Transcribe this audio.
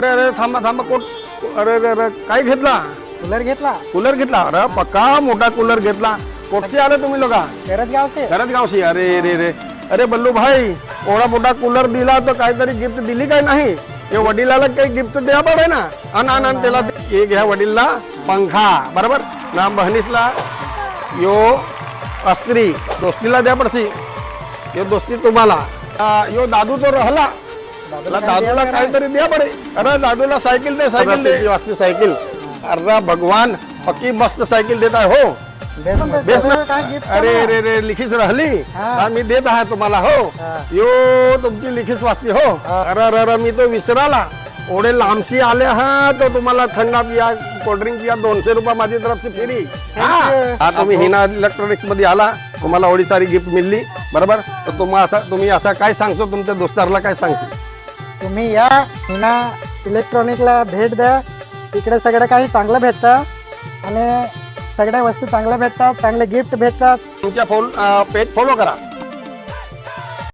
अरे अरे थांबा थांबा कोट. अरे अरे अरे काय घेतला? कूलर घेतला. कूलर घेतला? अरे पक्का मोठा कूलर घेतला. कुठचे आले तुम्ही लोक? करतगाव से. करतगावशी. अरे रे रे अरे बल्लू भाई एवढा मोठा कूलर दिला तर काहीतरी गिफ्ट दिली काय नाही? हे वडिलाला काही गिफ्ट द्या पडे ना. अन त्याला हे घ्या वडीलला पंखा बरोबर ना. बहिणीसला यो अस्त्री दोस्तीला द्या पडसी. यो दोस्ती तुम्हाला यो दादू तो राहिला दादूला काहीतरी द्या पडे. अरे दादूला सायकल दे सायकल दे वाजती सायकल. अरे भगवान पक्की मस्त सायकल देत आहे हो. बेस ना. अरे रे रे लिखीच राहिली मी देत आहे तुम्हाला हो. यो तुमची लिखीच वाचते हो. अरे अरे मी तो विसराला. एवढे लांबशी आले हा तो तुम्हाला थंडा पिया कोल्ड्रिंक पिया 200 रुपये माझी तरफ से फ्री. हा तुम्ही हिना इलेक्ट्रॉनिक्स मध्ये आला तुम्हाला एवढी सारी गिफ्ट मिळली बरोबर. तर तुम्ही असा काय सांगतो तुमच्या दोस्तारला काय सांगशील? तुम्ही या हिना इलेक्ट्रॉनिकला भेट द्या. इकडे सगळं काही चांगलं भेटतं आणि सगळ्या वस्तू चांगल्या भेटतात. चांगले गिफ्ट भेटतात. तुमच्या पेज फॉलो करा.